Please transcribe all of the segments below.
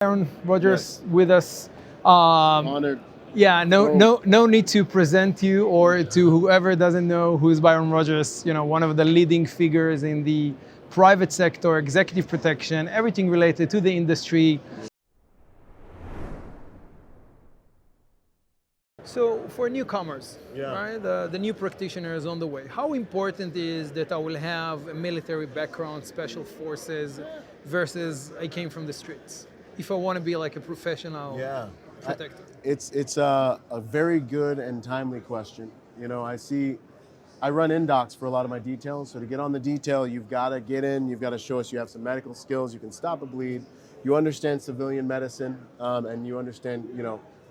Byron Rodgers Yes, with us. Um, honored. yeah, no, Oh, no, no need to present you or to whoever doesn't know who's Byron Rodgers. One of the leading figures in the private sector, executive protection, everything related to the industry. So for newcomers, yeah. right, the new practitioners on the way, how important is that I will have a military background, special forces, versus I came from the streets? If I want to be like a professional Yeah. I, protector. it's a very good and timely question. I run in docs for a lot of my details. So to get on the detail, you've got to get in. You've got to show us you have some medical skills. You can stop a bleed. You understand civilian medicine, and you understand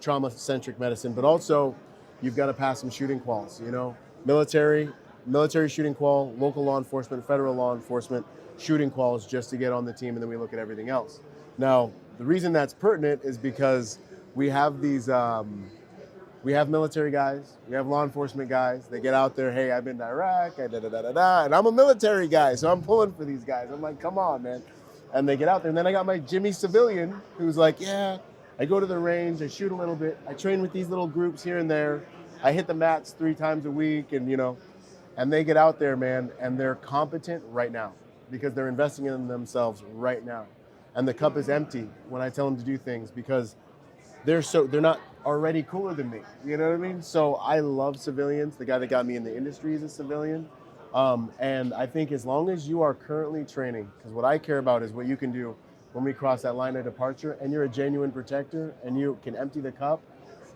trauma-centric medicine. But also, you've got to pass some shooting quals. Military, military shooting qual, local law enforcement, federal law enforcement shooting quals just to get on the team, and then we look at everything else. Now, the reason that's pertinent is because we have these. We have military guys, we have law enforcement guys. They get out there, hey, I've been to Iraq, and I'm a military guy, so I'm pulling for these guys. I'm like, come on, man. And they get out there, and then I got my Jimmy civilian who's like, yeah, I go to the range, I shoot a little bit, I train with these little groups here and there, I hit the mats 3 times a week, and they get out there, man, and they're competent right now because they're investing in themselves right now. And the cup is empty when I tell them to do things because they're not already cooler than me. You know what I mean? So I love civilians. The guy that got me in the industry is a civilian. And I think as long as you are currently training, because what I care about is what you can do when we cross that line of departure, and you're a genuine protector and you can empty the cup,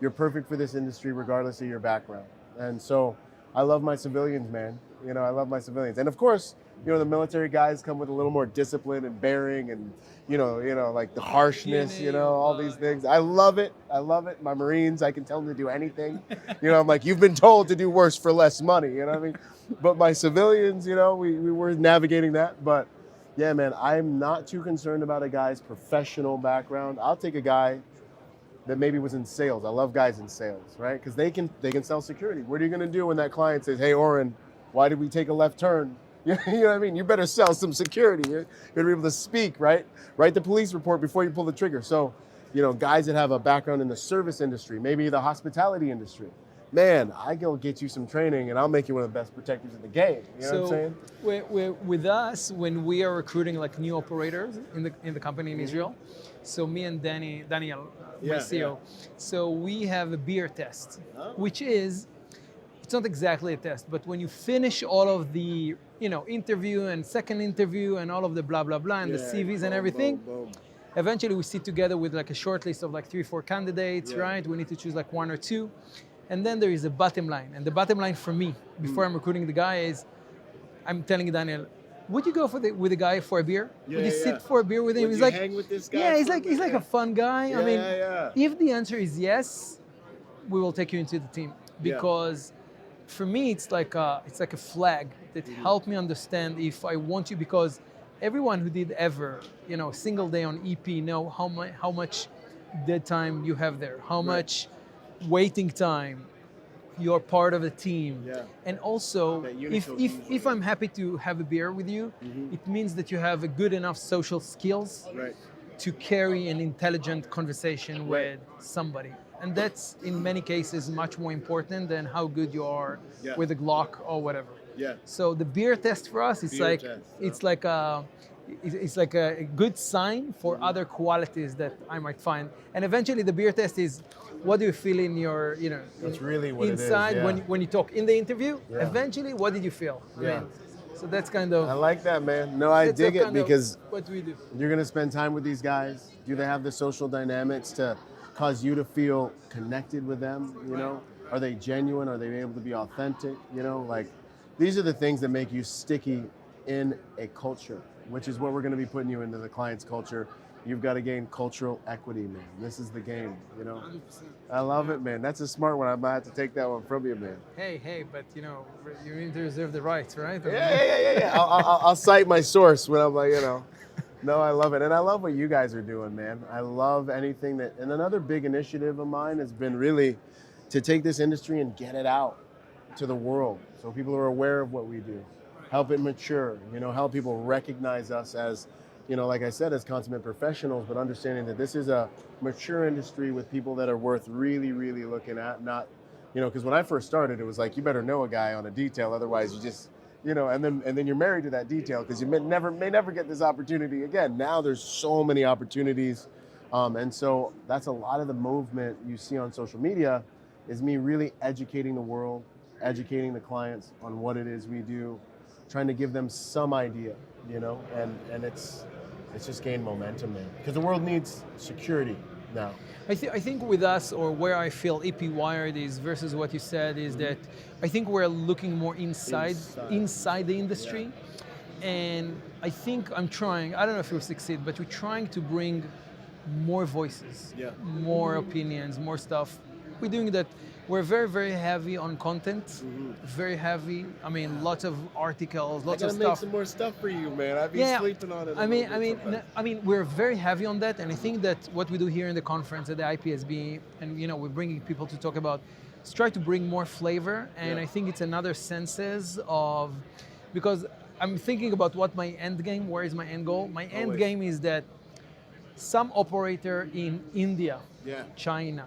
you're perfect for this industry regardless of your background. And so I love my civilians, man. I love my civilians. And of course, the military guys come with a little more discipline and bearing and, like the harshness, all these things. I love it. I love it. My Marines, I can tell them to do anything. I'm like, you've been told to do worse for less money, you know what I mean? But my civilians, we were navigating that. But yeah, man, I'm not too concerned about a guy's professional background. I'll take a guy that maybe was in sales. I love guys in sales, right? Because they can sell security. What are you going to do when that client says, "Hey, Oron, why did we take a left turn?" You know what I mean? You better sell some security. You're going to be able to speak, right? Write the police report before you pull the trigger. So, guys that have a background in the service industry, maybe the hospitality industry, man, I go get you some training and I'll make you one of the best protectors in the game. You know what I'm saying? With us, when we are recruiting like new operators in the company in Israel, so me and Daniel, my CEO, so we have a beer test, which is it's not exactly a test, but when you finish all of the interview and second interview and all of the blah blah blah and the CVs and everything, eventually we sit together with like a short list of like 3-4 candidates, right? We need to choose like 1 or 2. And then there is a bottom line. And the bottom line for me, before I'm recruiting the guy, is I'm telling Daniel, would you go with the guy for a beer? Would you sit for a beer with him? Would He's you like, hang with this guy yeah, for he's a like bit? a fun guy. Yeah, I mean, yeah. if the answer is yes, we will take you into the team because for me it's like a flag that helped me understand if I want you, because everyone who did ever a single day on EP know how much dead time you have there, how much waiting time. You're part of a team. Yeah. And also, That if, Unico if, usually. if I'm happy to have a beer with you, it means that you have a good enough social skills Right. to carry an intelligent conversation with somebody. And that's, in many cases, much more important than how good you are with a Glock or whatever. Yeah. So the beer test for us, it's Beer like test, it's like a good sign for other qualities that I might find. And eventually, the beer test is, what do you feel in your That's really what it is, inside yeah. when you talk in the interview? Yeah. Eventually, what did you feel? Yeah. So that's kind of. I like that, man. No, I that's dig it kind of because what we do. you're going to spend time with these guys. Do they have the social dynamics to cause you to feel connected with them? Are they genuine? Are they able to be authentic? Like these are the things that make you sticky in a culture, which is what we're going to be putting you into the client's culture. You've got to gain cultural equity, man. This is the game, 100%. I love it, man. That's a smart one. I might have to take that one from you, man. Hey, but you need to reserve the rights, right? Yeah. I'll cite my source when I'm like, No, I love it. And I love what you guys are doing, man. I love anything that, and another big initiative of mine has been really to take this industry and get it out to the world so people are aware of what we do, help it mature, help people recognize us as, like I said, as consummate professionals, but understanding that this is a mature industry with people that are worth really, really looking at, not, because when I first started, it was like, you better know a guy on a detail, otherwise you just, and then you're married to that detail because you may never get this opportunity again. Now there's so many opportunities. And so that's a lot of the movement you see on social media is me really educating the world, educating the clients on what it is we do, trying to give them some idea, and it's just gained momentum, man. Because the world needs security now. I think with us, or where I feel EP Wired is versus what you said, is that I think we're looking more inside the industry. Yeah. And I think I don't know if we'll succeed, but we're trying to bring more voices, more opinions, more stuff. We're doing that. We're very, very heavy on content. Very heavy. I mean, lots of articles, lots of stuff. I gotta make some more stuff for you, man. I've been sleeping on it. I mean, we're very heavy on that, and I think that what we do here in the conference at the IPSB, and we're bringing people to talk about, is try to bring more flavor. And I think it's another senses of, because I'm thinking about what my end game. Where is my end goal? My end game is that some operator in India, China,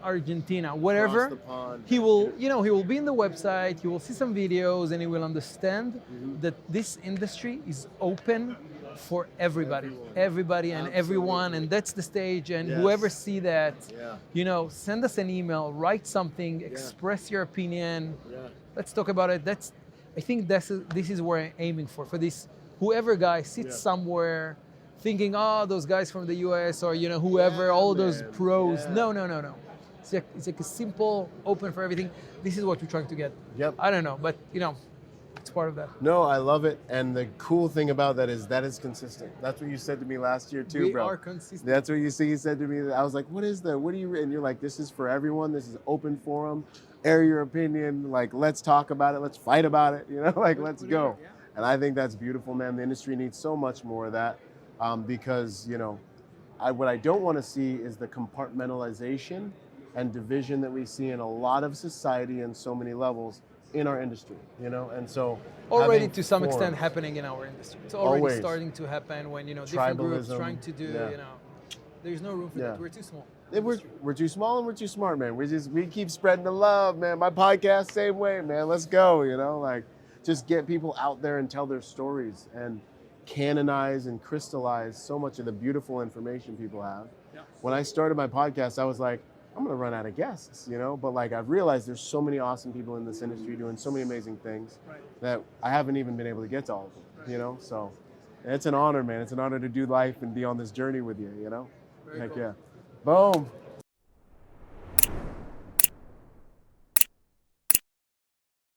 Argentina, whatever, he will, he will be in the website, he will see some videos, and he will understand that this industry is open for everybody, and everyone, and that's the stage. And whoever see that, send us an email, write something, express your opinion. Let's talk about it. I think this is where I'm aiming for this. Whoever guy sits somewhere thinking, those guys from the US or whoever, all those pros. No. It's like a simple, open for everything. This is what we're trying to get. Yep. I don't know, but it's part of that. No, I love it. And the cool thing about that is consistent. That's what you said to me last year too, bro. We are consistent. That's what you said to me. I was like, what do you, and you're like, this is for everyone. This is open forum. Air your opinion. Like, let's talk about it. Let's fight about it. Let's go. Yeah. And I think that's beautiful, man. The industry needs so much more of that because, what I don't want to see is the compartmentalization and division that we see in a lot of society and so many levels in our industry, and so already to some extent happening in our industry. It's already starting to happen when different groups trying to do, there's no room for that. We're too small. We're too small and we're too smart, man. We keep spreading the love, man. My podcast, same way, man. Let's go, just get people out there and tell their stories and canonize and crystallize so much of the beautiful information people have. Yeah. When I started my podcast, I was like, I'm gonna run out of guests, but I've realized there's so many awesome people in this industry doing so many amazing things that I haven't even been able to get to all of them, so it's an honor, man. It's an honor to do life and be on this journey with you, Very Heck cool. yeah. Boom.